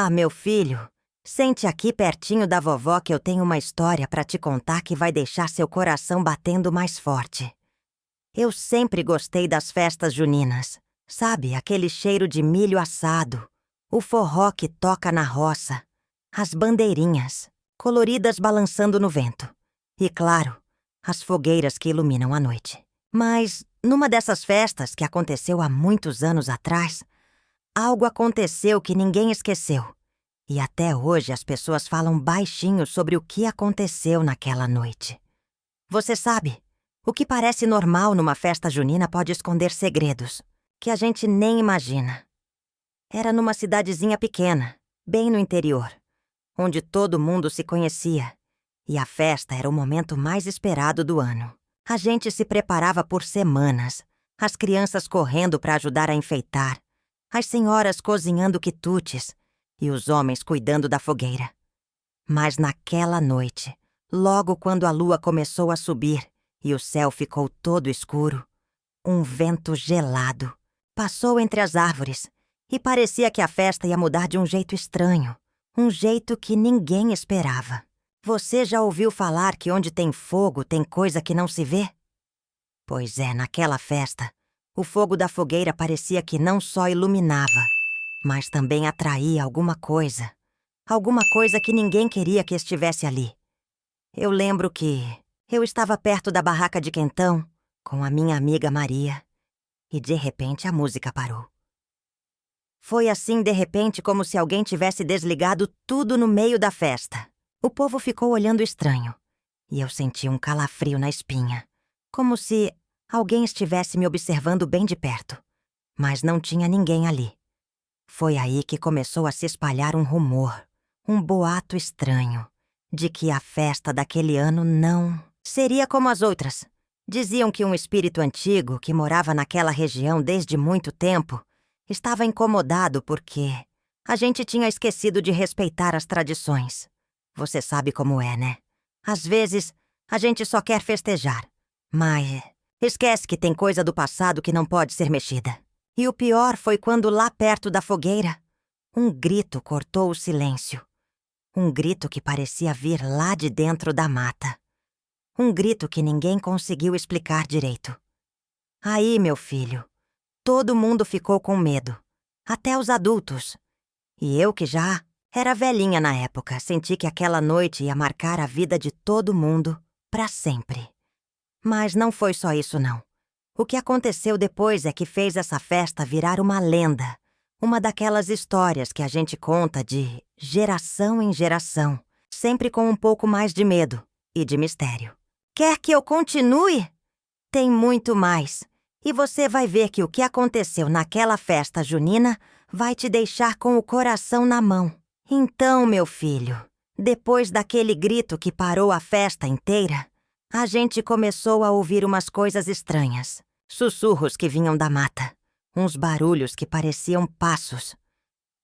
meu filho, sente aqui pertinho da vovó que eu tenho uma história pra te contar que vai deixar seu coração batendo mais forte. Eu sempre gostei das festas juninas. Sabe, aquele cheiro de milho assado, o forró que toca na roça, as bandeirinhas, coloridas balançando no vento. E, claro, as fogueiras que iluminam a noite. Mas, numa dessas festas que aconteceu há muitos anos atrás, algo aconteceu que ninguém esqueceu. E até hoje as pessoas falam baixinho sobre o que aconteceu naquela noite. Você sabe, o que parece normal numa festa junina pode esconder segredos que a gente nem imagina. Era numa cidadezinha pequena, bem no interior, onde todo mundo se conhecia, e a festa era o momento mais esperado do ano. A gente se preparava por semanas, as crianças correndo para ajudar a enfeitar, as senhoras cozinhando quitutes e os homens cuidando da fogueira. Mas naquela noite, logo quando a lua começou a subir e o céu ficou todo escuro, um vento gelado passou entre as árvores e parecia que a festa ia mudar de um jeito estranho, um jeito que ninguém esperava. Você já ouviu falar que onde tem fogo tem coisa que não se vê? Pois é, naquela festa, o fogo da fogueira parecia que não só iluminava, mas também atraía alguma coisa que ninguém queria que estivesse ali. Eu lembro que eu estava perto da barraca de quentão com a minha amiga Maria. E de repente a música parou. Foi assim de repente como se alguém tivesse desligado tudo no meio da festa. O povo ficou olhando estranho. E eu senti um calafrio na espinha. Como se alguém estivesse me observando bem de perto. Mas não tinha ninguém ali. Foi aí que começou a se espalhar um rumor, um boato estranho, de que a festa daquele ano não seria como as outras. Diziam que um espírito antigo, que morava naquela região desde muito tempo, estava incomodado porque a gente tinha esquecido de respeitar as tradições. Você sabe como é, né? Às vezes, a gente só quer festejar, mas esquece que tem coisa do passado que não pode ser mexida. E o pior foi quando, lá perto da fogueira, um grito cortou o silêncio. Um grito que parecia vir lá de dentro da mata. Um grito que ninguém conseguiu explicar direito. Aí, meu filho, todo mundo ficou com medo, até os adultos. E eu, que já era velhinha na época, senti que aquela noite ia marcar a vida de todo mundo para sempre. Mas não foi só isso, não. O que aconteceu depois é que fez essa festa virar uma lenda, uma daquelas histórias que a gente conta de geração em geração, sempre com um pouco mais de medo e de mistério. Quer que eu continue? Tem muito mais. E você vai ver que o que aconteceu naquela festa junina vai te deixar com o coração na mão. Então, meu filho, depois daquele grito que parou a festa inteira, a gente começou a ouvir umas coisas estranhas. Sussurros que vinham da mata. Uns barulhos que pareciam passos.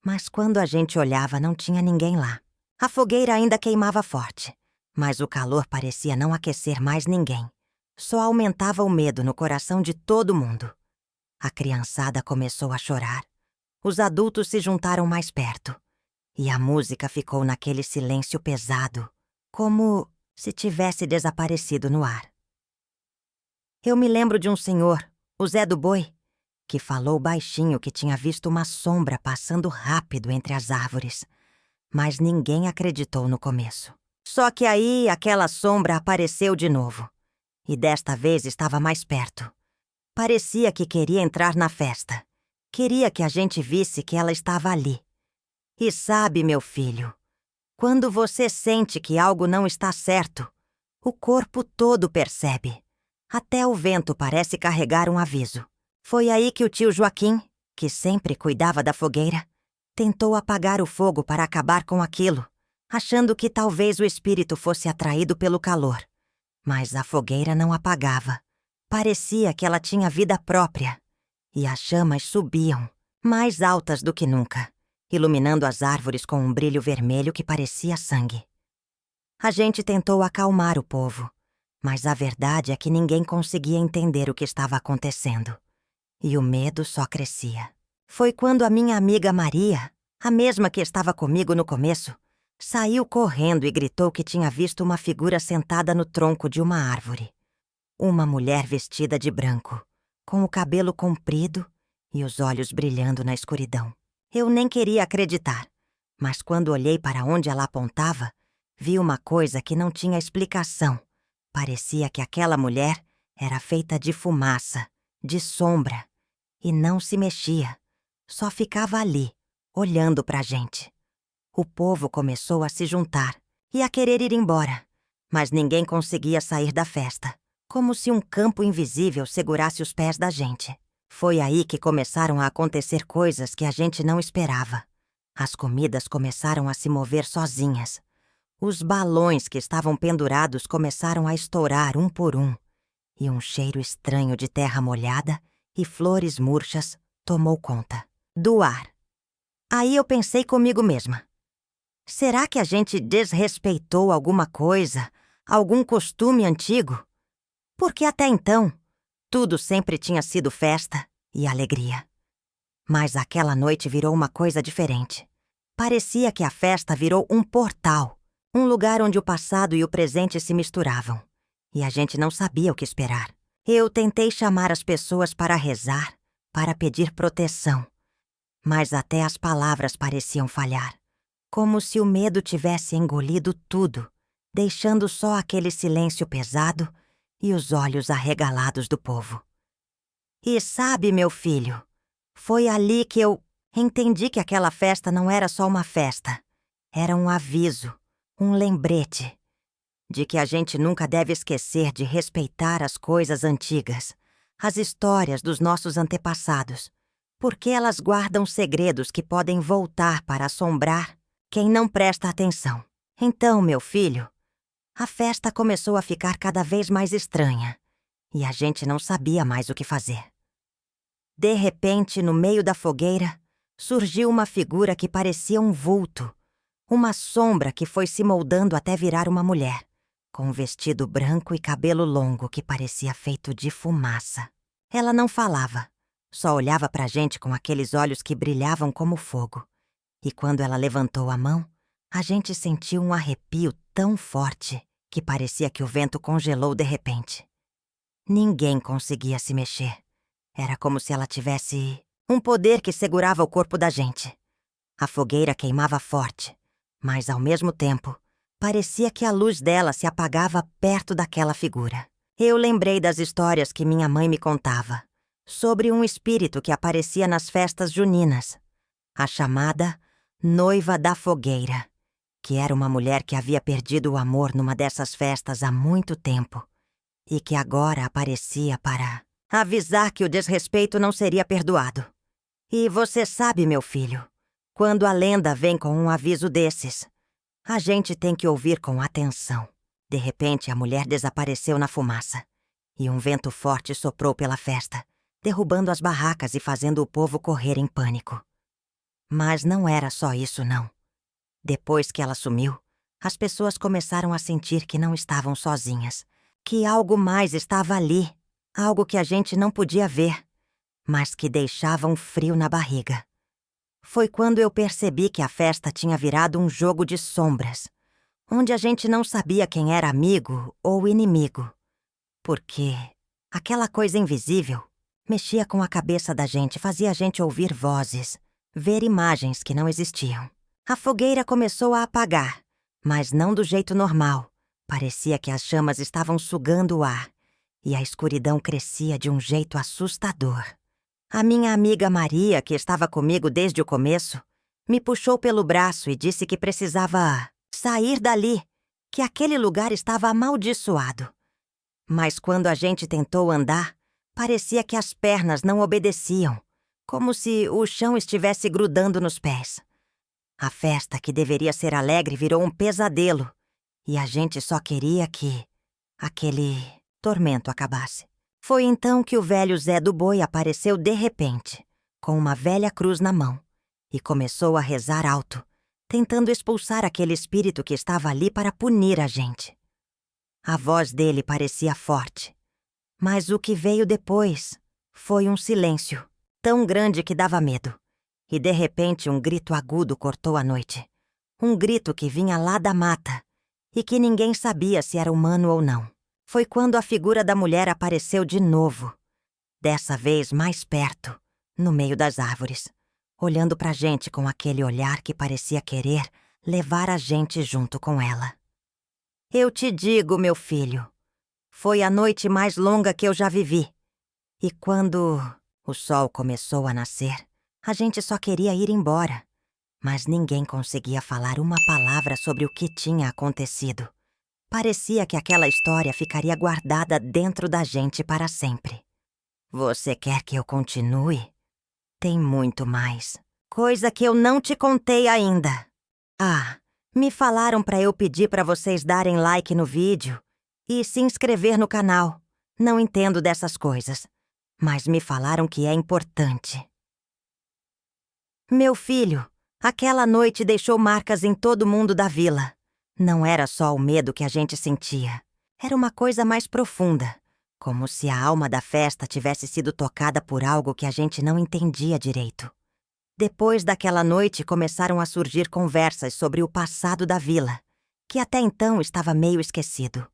Mas quando a gente olhava, não tinha ninguém lá. A fogueira ainda queimava forte. Mas o calor parecia não aquecer mais ninguém. Só aumentava o medo no coração de todo mundo. A criançada começou a chorar. Os adultos se juntaram mais perto. E a música ficou naquele silêncio pesado, como se tivesse desaparecido no ar. Eu me lembro de um senhor, o Zé do Boi, que falou baixinho que tinha visto uma sombra passando rápido entre as árvores. Mas ninguém acreditou no começo. Só que aí aquela sombra apareceu de novo. E desta vez estava mais perto. Parecia que queria entrar na festa. Queria que a gente visse que ela estava ali. E sabe, meu filho, quando você sente que algo não está certo, o corpo todo percebe. Até o vento parece carregar um aviso. Foi aí que o tio Joaquim, que sempre cuidava da fogueira, tentou apagar o fogo para acabar com aquilo, achando que talvez o espírito fosse atraído pelo calor. Mas a fogueira não apagava. Parecia que ela tinha vida própria. E as chamas subiam, mais altas do que nunca, iluminando as árvores com um brilho vermelho que parecia sangue. A gente tentou acalmar o povo, mas a verdade é que ninguém conseguia entender o que estava acontecendo. E o medo só crescia. Foi quando a minha amiga Maria, A mesma que estava comigo no começo, saiu correndo e gritou que tinha visto uma figura sentada no tronco de uma árvore. Uma mulher vestida de branco, com o cabelo comprido e os olhos brilhando na escuridão. Eu nem queria acreditar, mas quando olhei para onde ela apontava, vi uma coisa que não tinha explicação. Parecia que aquela mulher era feita de fumaça, de sombra, e não se mexia. Só ficava ali, olhando para a gente. O povo começou a se juntar e a querer ir embora, mas ninguém conseguia sair da festa, como se um campo invisível segurasse os pés da gente. Foi aí que começaram a acontecer coisas que a gente não esperava. As comidas começaram a se mover sozinhas. Os balões que estavam pendurados começaram a estourar um por um, e um cheiro estranho de terra molhada e flores murchas tomou conta do ar. Aí eu pensei comigo mesma: será que a gente desrespeitou alguma coisa, algum costume antigo? Porque até então, tudo sempre tinha sido festa e alegria. Mas aquela noite virou uma coisa diferente. Parecia que a festa virou um portal, um lugar onde o passado e o presente se misturavam. E a gente não sabia o que esperar. Eu tentei chamar as pessoas para rezar, para pedir proteção. Mas até as palavras pareciam falhar. Como se o medo tivesse engolido tudo, deixando só aquele silêncio pesado e os olhos arregalados do povo. E sabe, meu filho, foi ali que eu entendi que aquela festa não era só uma festa. Era um aviso, um lembrete de que a gente nunca deve esquecer de respeitar as coisas antigas, as histórias dos nossos antepassados, porque elas guardam segredos que podem voltar para assombrar quem não presta atenção. Então, meu filho, a festa começou a ficar cada vez mais estranha e a gente não sabia mais o que fazer. De repente, no meio da fogueira, surgiu uma figura que parecia um vulto, uma sombra que foi se moldando até virar uma mulher, com um vestido branco e cabelo longo que parecia feito de fumaça. Ela não falava, só olhava pra gente com aqueles olhos que brilhavam como fogo. E quando ela levantou a mão, a gente sentiu um arrepio tão forte que parecia que o vento congelou de repente. Ninguém conseguia se mexer. Era como se ela tivesse um poder que segurava o corpo da gente. A fogueira queimava forte, mas ao mesmo tempo, parecia que a luz dela se apagava perto daquela figura. Eu lembrei das histórias que minha mãe me contava, sobre um espírito que aparecia nas festas juninas, a chamada Noiva da Fogueira, que era uma mulher que havia perdido o amor numa dessas festas há muito tempo e que agora aparecia para avisar que o desrespeito não seria perdoado. E você sabe, meu filho, quando a lenda vem com um aviso desses, a gente tem que ouvir com atenção. De repente, a mulher desapareceu na fumaça e um vento forte soprou pela festa, derrubando as barracas e fazendo o povo correr em pânico. Mas não era só isso, não. Depois que ela sumiu, as pessoas começaram a sentir que não estavam sozinhas, que algo mais estava ali, algo que a gente não podia ver, mas que deixava um frio na barriga. Foi quando eu percebi que a festa tinha virado um jogo de sombras, onde a gente não sabia quem era amigo ou inimigo, porque aquela coisa invisível mexia com a cabeça da gente, fazia a gente ouvir vozes, ver imagens que não existiam. A fogueira começou a apagar, mas não do jeito normal. Parecia que as chamas estavam sugando o ar, e a escuridão crescia de um jeito assustador. A minha amiga Maria, que estava comigo desde o começo, me puxou pelo braço e disse que precisava sair dali, que aquele lugar estava amaldiçoado. Mas quando a gente tentou andar, parecia que as pernas não obedeciam, como se o chão estivesse grudando nos pés. A festa, que deveria ser alegre, virou um pesadelo, e a gente só queria que aquele tormento acabasse. Foi então que o velho Zé do Boi apareceu de repente, com uma velha cruz na mão, e começou a rezar alto, tentando expulsar aquele espírito que estava ali para punir a gente. A voz dele parecia forte, mas o que veio depois foi um silêncio tão grande que dava medo, e de repente um grito agudo cortou a noite. Um grito que vinha lá da mata e que ninguém sabia se era humano ou não. Foi quando a figura da mulher apareceu de novo, dessa vez mais perto, no meio das árvores, olhando pra gente com aquele olhar que parecia querer levar a gente junto com ela. Eu te digo, meu filho, foi a noite mais longa que eu já vivi. E quando o sol começou a nascer, a gente só queria ir embora. Mas ninguém conseguia falar uma palavra sobre o que tinha acontecido. Parecia que aquela história ficaria guardada dentro da gente para sempre. Você quer que eu continue? Tem muito mais. Coisa que eu não te contei ainda. Ah, me falaram para eu pedir para vocês darem like no vídeo e se inscrever no canal. Não entendo dessas coisas, mas me falaram que é importante. Meu filho, aquela noite deixou marcas em todo mundo da vila. Não era só o medo que a gente sentia. Era uma coisa mais profunda, como se a alma da festa tivesse sido tocada por algo que a gente não entendia direito. Depois daquela noite começaram a surgir conversas sobre o passado da vila, que até então estava meio esquecido.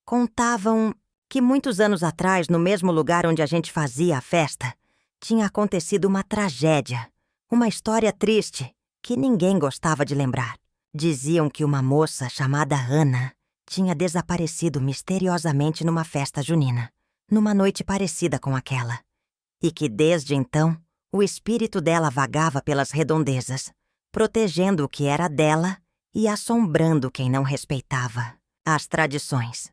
Contavam que muitos anos atrás, no mesmo lugar onde a gente fazia a festa, tinha acontecido uma tragédia, uma história triste que ninguém gostava de lembrar. Diziam que uma moça chamada Ana tinha desaparecido misteriosamente numa festa junina, numa noite parecida com aquela, e que desde então o espírito dela vagava pelas redondezas, protegendo o que era dela e assombrando quem não respeitava as tradições.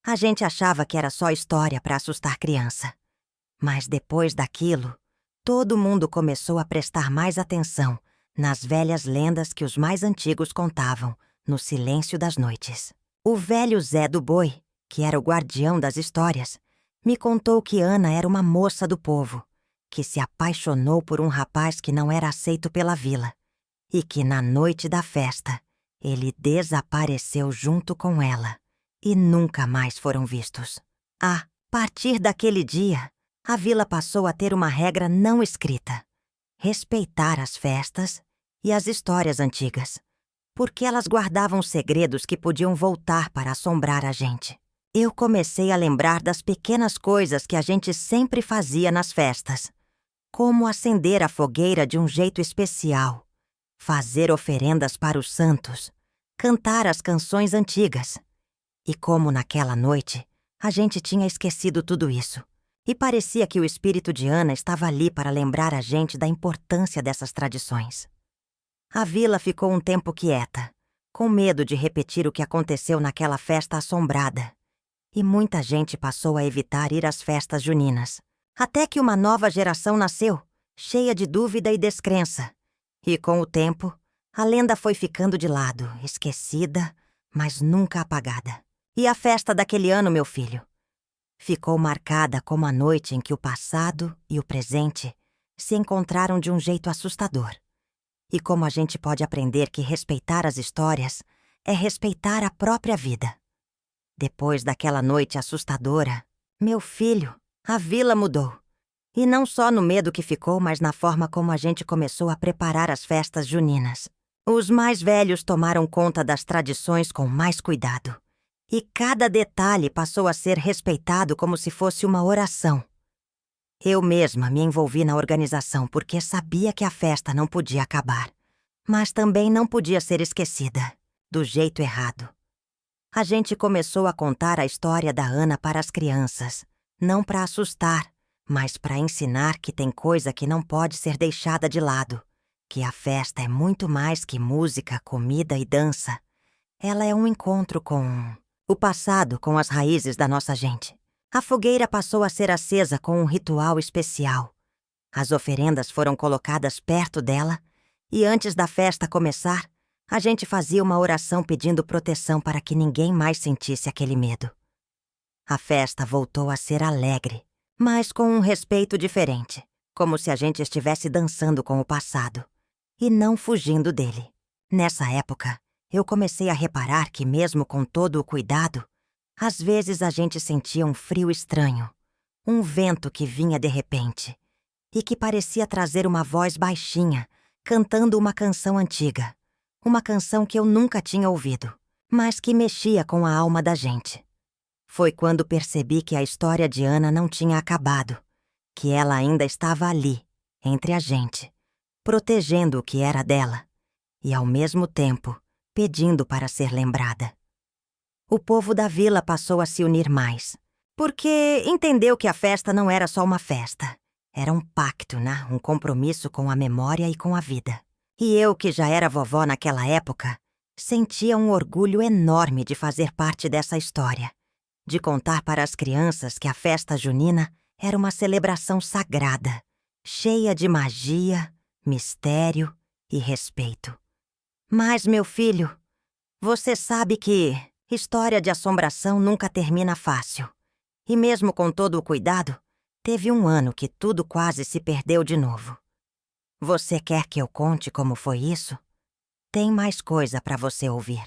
A gente achava que era só história para assustar criança. Mas depois daquilo, todo mundo começou a prestar mais atenção nas velhas lendas que os mais antigos contavam no silêncio das noites. O velho Zé do Boi, que era o guardião das histórias, me contou que Ana era uma moça do povo, que se apaixonou por um rapaz que não era aceito pela vila e que na noite da festa ele desapareceu junto com ela e nunca mais foram vistos. A partir daquele dia, a vila passou a ter uma regra não escrita: respeitar as festas e as histórias antigas, porque elas guardavam segredos que podiam voltar para assombrar a gente. Eu comecei a lembrar das pequenas coisas que a gente sempre fazia nas festas, como acender a fogueira de um jeito especial, fazer oferendas para os santos, cantar as canções antigas. E como naquela noite, a gente tinha esquecido tudo isso. E parecia que o espírito de Ana estava ali para lembrar a gente da importância dessas tradições. A vila ficou um tempo quieta, com medo de repetir o que aconteceu naquela festa assombrada. E muita gente passou a evitar ir às festas juninas. Até que uma nova geração nasceu, cheia de dúvida e descrença. E com o tempo, a lenda foi ficando de lado, esquecida, mas nunca apagada. E a festa daquele ano, meu filho, ficou marcada como a noite em que o passado e o presente se encontraram de um jeito assustador. E como a gente pode aprender que respeitar as histórias é respeitar a própria vida. Depois daquela noite assustadora, meu filho, a vila mudou. E não só no medo que ficou, mas na forma como a gente começou a preparar as festas juninas. Os mais velhos tomaram conta das tradições com mais cuidado. E cada detalhe passou a ser respeitado como se fosse uma oração. Eu mesma me envolvi na organização porque sabia que a festa não podia acabar, mas também não podia ser esquecida, do jeito errado. A gente começou a contar a história da Ana para as crianças, não para assustar, mas para ensinar que tem coisa que não pode ser deixada de lado, que a festa é muito mais que música, comida e dança. Ela é um encontro com o passado, com as raízes da nossa gente. A fogueira passou a ser acesa com um ritual especial. As oferendas foram colocadas perto dela e antes da festa começar, a gente fazia uma oração pedindo proteção para que ninguém mais sentisse aquele medo. A festa voltou a ser alegre, mas com um respeito diferente, como se a gente estivesse dançando com o passado e não fugindo dele. Nessa época, eu comecei a reparar que mesmo com todo o cuidado, às vezes a gente sentia um frio estranho, um vento que vinha de repente e que parecia trazer uma voz baixinha, cantando uma canção antiga. Uma canção que eu nunca tinha ouvido, mas que mexia com a alma da gente. Foi quando percebi que a história de Ana não tinha acabado, que ela ainda estava ali, entre a gente, protegendo o que era dela e, ao mesmo tempo, pedindo para ser lembrada. O povo da vila passou a se unir mais, porque entendeu que a festa não era só uma festa. Era um pacto, né? Um compromisso com a memória e com a vida. E eu, que já era vovó naquela época, sentia um orgulho enorme de fazer parte dessa história, de contar para as crianças que a festa junina era uma celebração sagrada, cheia de magia, mistério e respeito. Mas, meu filho, você sabe que história de assombração nunca termina fácil. E mesmo com todo o cuidado, teve um ano que tudo quase se perdeu de novo. Você quer que eu conte como foi isso? Tem mais coisa para você ouvir.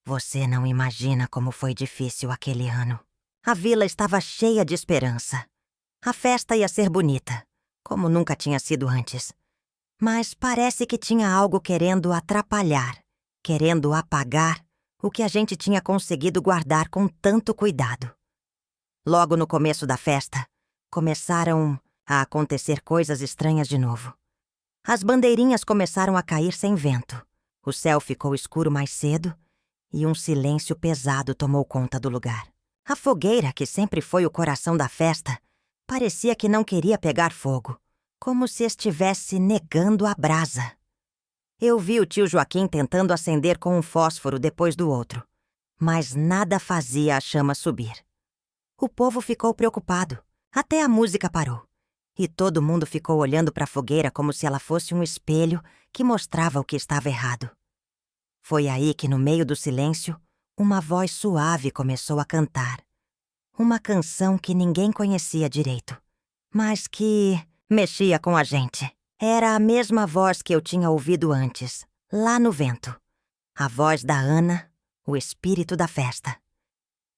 Você não imagina como foi difícil aquele ano. A vila estava cheia de esperança. A festa ia ser bonita, como nunca tinha sido antes. Mas parece que tinha algo querendo atrapalhar, querendo apagar o que a gente tinha conseguido guardar com tanto cuidado. Logo no começo da festa, começaram a acontecer coisas estranhas de novo. As bandeirinhas começaram a cair sem vento. O céu ficou escuro mais cedo e um silêncio pesado tomou conta do lugar. A fogueira, que sempre foi o coração da festa, parecia que não queria pegar fogo, como se estivesse negando a brasa. Eu vi o tio Joaquim tentando acender com um fósforo depois do outro, mas nada fazia a chama subir. O povo ficou preocupado, até a música parou. E todo mundo ficou olhando para a fogueira como se ela fosse um espelho que mostrava o que estava errado. Foi aí que, no meio do silêncio, uma voz suave começou a cantar. Uma canção que ninguém conhecia direito, mas que mexia com a gente. Era a mesma voz que eu tinha ouvido antes, lá no vento. A voz da Ana, o espírito da festa.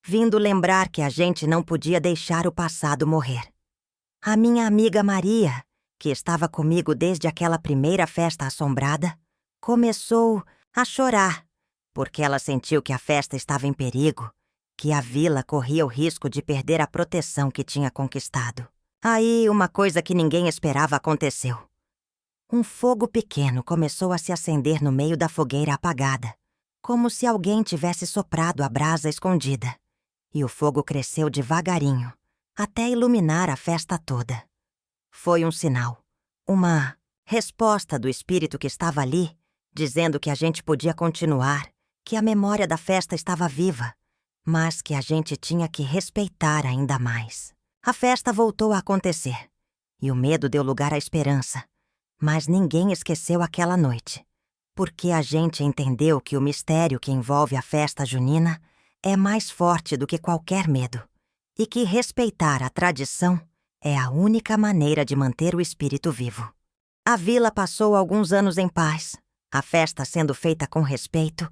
Vindo lembrar que a gente não podia deixar o passado morrer. A minha amiga Maria, que estava comigo desde aquela primeira festa assombrada, começou a chorar, porque ela sentiu que a festa estava em perigo, que a vila corria o risco de perder a proteção que tinha conquistado. Aí, uma coisa que ninguém esperava aconteceu. Um fogo pequeno começou a se acender no meio da fogueira apagada, como se alguém tivesse soprado a brasa escondida. E o fogo cresceu devagarinho, até iluminar a festa toda. Foi um sinal, uma resposta do espírito que estava ali, dizendo que a gente podia continuar, que a memória da festa estava viva, mas que a gente tinha que respeitar ainda mais. A festa voltou a acontecer, e o medo deu lugar à esperança. Mas ninguém esqueceu aquela noite, porque a gente entendeu que o mistério que envolve a festa junina é mais forte do que qualquer medo, e que respeitar a tradição é a única maneira de manter o espírito vivo. A vila passou alguns anos em paz, a festa sendo feita com respeito,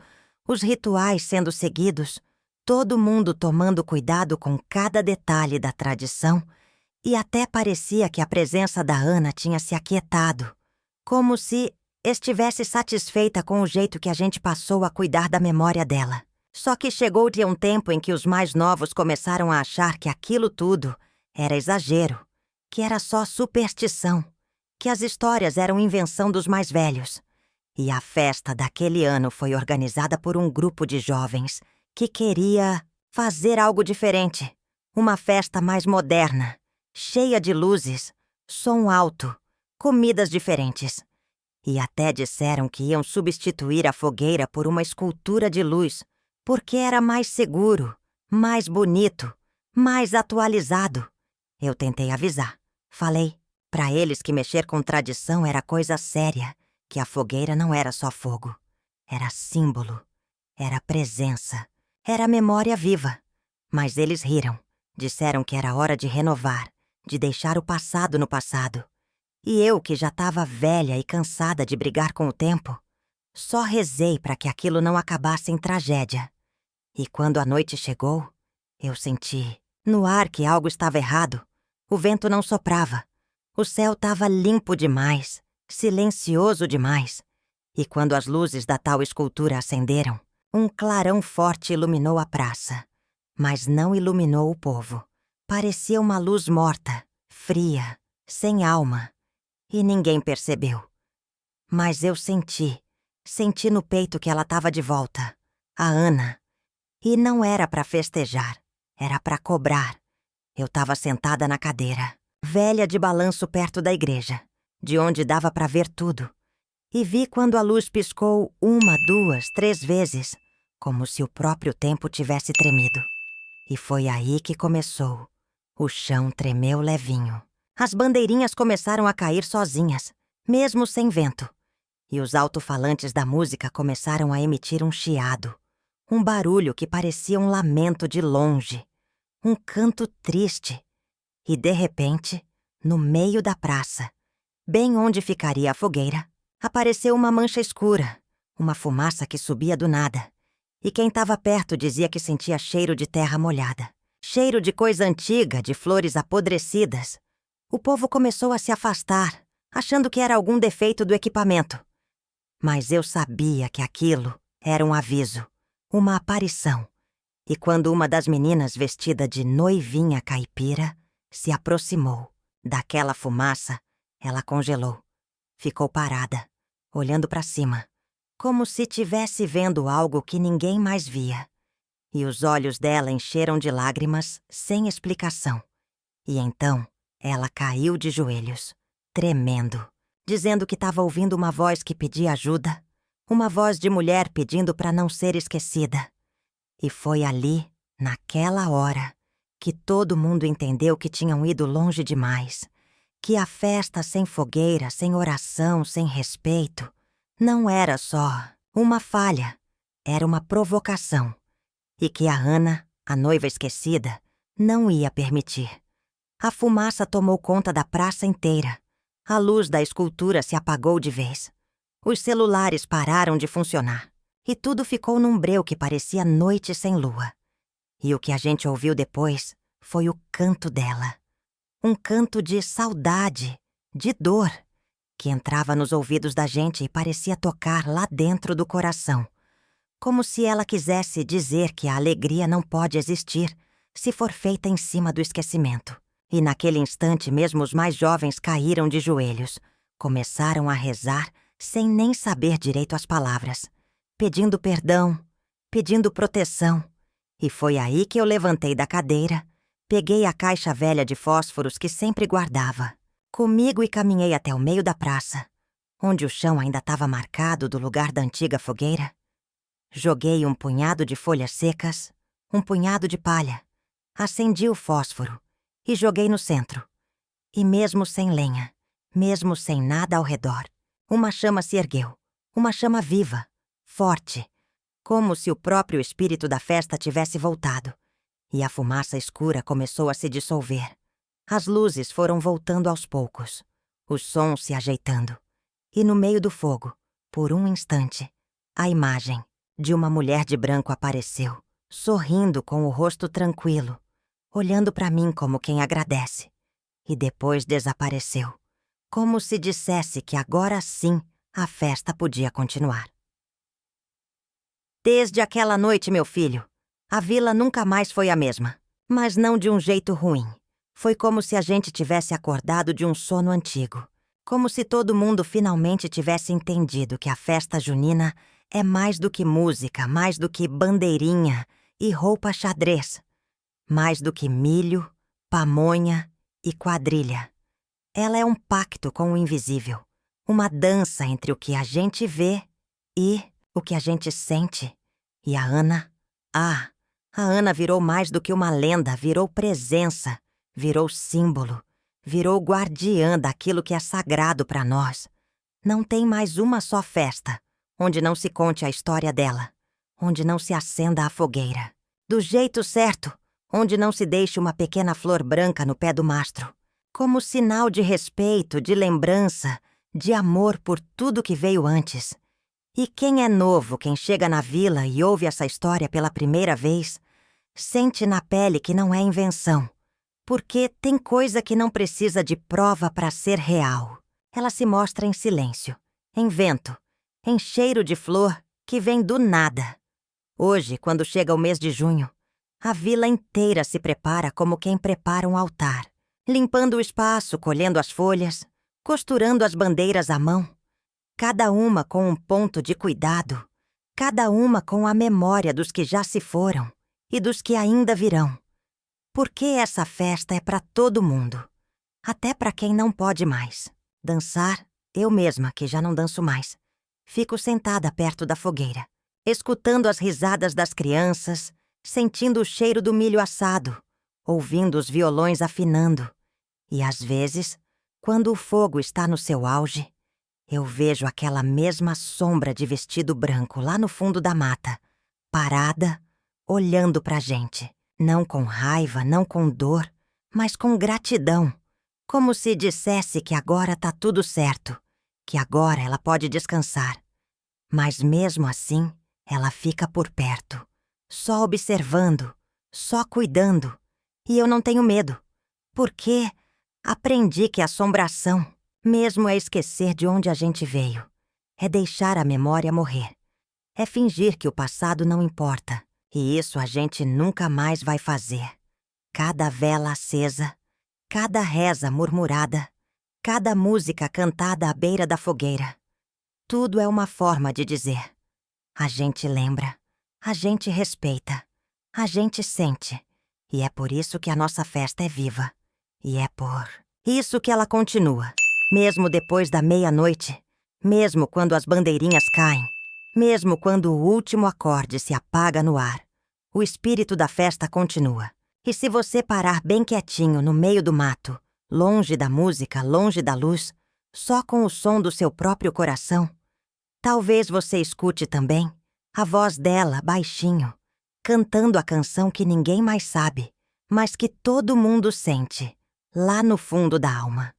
os rituais sendo seguidos, todo mundo tomando cuidado com cada detalhe da tradição, e até parecia que a presença da Ana tinha se aquietado, como se estivesse satisfeita com o jeito que a gente passou a cuidar da memória dela. Só que chegou-lhe um tempo em que os mais novos começaram a achar que aquilo tudo era exagero, que era só superstição, que as histórias eram invenção dos mais velhos. E a festa daquele ano foi organizada por um grupo de jovens que queria fazer algo diferente, uma festa mais moderna, cheia de luzes, som alto, comidas diferentes. E até disseram que iam substituir a fogueira por uma escultura de luz, porque era mais seguro, mais bonito, mais atualizado. Eu tentei avisar. Falei para eles que mexer com tradição era coisa séria, que a fogueira não era só fogo. Era símbolo, era presença, era memória viva. Mas eles riram, disseram que era hora de renovar, de deixar o passado no passado. E eu, que já estava velha e cansada de brigar com o tempo, só rezei para que aquilo não acabasse em tragédia. E quando a noite chegou, eu senti no ar que algo estava errado. O vento não soprava. O céu estava limpo demais, silencioso demais. E quando as luzes da tal escultura acenderam, um clarão forte iluminou a praça. Mas não iluminou o povo. Parecia uma luz morta, fria, sem alma. E ninguém percebeu. Mas eu senti no peito que ela estava de volta. A Ana. E não era para festejar, era para cobrar. Eu estava sentada na cadeira, velha de balanço perto da igreja, de onde dava para ver tudo. E vi quando a luz piscou 1, 2, 3 vezes, como se o próprio tempo tivesse tremido. E foi aí que começou. O chão tremeu levinho. As bandeirinhas começaram a cair sozinhas, mesmo sem vento. E os alto-falantes da música começaram a emitir um chiado. Um barulho que parecia um lamento de longe. Um canto triste. E, de repente, no meio da praça, bem onde ficaria a fogueira, apareceu uma mancha escura, uma fumaça que subia do nada. E quem estava perto dizia que sentia cheiro de terra molhada. Cheiro de coisa antiga, de flores apodrecidas. O povo começou a se afastar, achando que era algum defeito do equipamento. Mas eu sabia que aquilo era um aviso, uma aparição. E quando uma das meninas vestida de noivinha caipira se aproximou daquela fumaça, ela congelou. Ficou parada, olhando para cima, como se tivesse vendo algo que ninguém mais via. E os olhos dela encheram de lágrimas sem explicação. E então ela caiu de joelhos, tremendo, dizendo que estava ouvindo uma voz que pedia ajuda, uma voz de mulher pedindo para não ser esquecida. E foi ali, naquela hora, que todo mundo entendeu que tinham ido longe demais, que a festa sem fogueira, sem oração, sem respeito, não era só uma falha, era uma provocação, e que a Ana, a noiva esquecida, não ia permitir. A fumaça tomou conta da praça inteira. A luz da escultura se apagou de vez. Os celulares pararam de funcionar. E tudo ficou num breu que parecia noite sem lua. E o que a gente ouviu depois foi o canto dela. Um canto de saudade, de dor, que entrava nos ouvidos da gente e parecia tocar lá dentro do coração. Como se ela quisesse dizer que a alegria não pode existir se for feita em cima do esquecimento. E naquele instante mesmo os mais jovens caíram de joelhos. Começaram a rezar sem nem saber direito as palavras. Pedindo perdão, pedindo proteção. E foi aí que eu levantei da cadeira, peguei a caixa velha de fósforos que sempre guardava, comigo e caminhei até o meio da praça, onde o chão ainda estava marcado do lugar da antiga fogueira. Joguei um punhado de folhas secas, um punhado de palha, acendi o fósforo e joguei no centro. E mesmo sem lenha, mesmo sem nada ao redor, uma chama se ergueu, uma chama viva, forte, como se o próprio espírito da festa tivesse voltado. E a fumaça escura começou a se dissolver. As luzes foram voltando aos poucos, os sons se ajeitando. E no meio do fogo, por um instante, a imagem de uma mulher de branco apareceu, sorrindo com o rosto tranquilo, olhando para mim como quem agradece. E depois desapareceu, como se dissesse que agora sim a festa podia continuar. Desde aquela noite, meu filho, a vila nunca mais foi a mesma, mas não de um jeito ruim. Foi como se a gente tivesse acordado de um sono antigo, como se todo mundo finalmente tivesse entendido que a festa junina é mais do que música, mais do que bandeirinha e roupa xadrez, mais do que milho, pamonha e quadrilha. Ela é um pacto com o invisível, uma dança entre o que a gente vê e o que a gente sente. E a Ana virou mais do que uma lenda, virou presença, virou símbolo, virou guardiã daquilo que é sagrado para nós. Não tem mais uma só festa onde não se conte a história dela, onde não se acenda a fogueira. Do jeito certo, onde não se deixe uma pequena flor branca no pé do mastro, como sinal de respeito, de lembrança, de amor por tudo que veio antes. E quem é novo, quem chega na vila e ouve essa história pela primeira vez, sente na pele que não é invenção, Porque tem coisa que não precisa de prova para ser real. Ela se mostra em silêncio, em vento, em cheiro de flor que vem do nada. Hoje, quando chega o mês de junho, a vila inteira se prepara como quem prepara um altar, limpando o espaço, colhendo as folhas, costurando as bandeiras à mão, cada uma com um ponto de cuidado, cada uma com a memória dos que já se foram e dos que ainda virão. Porque essa festa é para todo mundo, até para quem não pode mais. Dançar, eu mesma, que já não danço mais, fico sentada perto da fogueira, escutando as risadas das crianças, sentindo o cheiro do milho assado, ouvindo os violões afinando. E às vezes, quando o fogo está no seu auge, eu vejo aquela mesma sombra de vestido branco lá no fundo da mata, parada, olhando pra gente. Não com raiva, não com dor, mas com gratidão. Como se dissesse que agora tá tudo certo, que agora ela pode descansar. Mas mesmo assim, ela fica por perto, só observando, só cuidando. E eu não tenho medo, porque aprendi que assombração mesmo é esquecer de onde a gente veio. É deixar a memória morrer. É fingir que o passado não importa. E isso a gente nunca mais vai fazer. Cada vela acesa, cada reza murmurada, cada música cantada à beira da fogueira. Tudo é uma forma de dizer. A gente lembra, a gente respeita, a gente sente. E é por isso que a nossa festa é viva. E é por isso que ela continua. Mesmo depois da meia-noite, mesmo quando as bandeirinhas caem, mesmo quando o último acorde se apaga no ar, o espírito da festa continua. E se você parar bem quietinho no meio do mato, longe da música, longe da luz, só com o som do seu próprio coração, talvez você escute também a voz dela baixinho, cantando a canção que ninguém mais sabe, mas que todo mundo sente, lá no fundo da alma.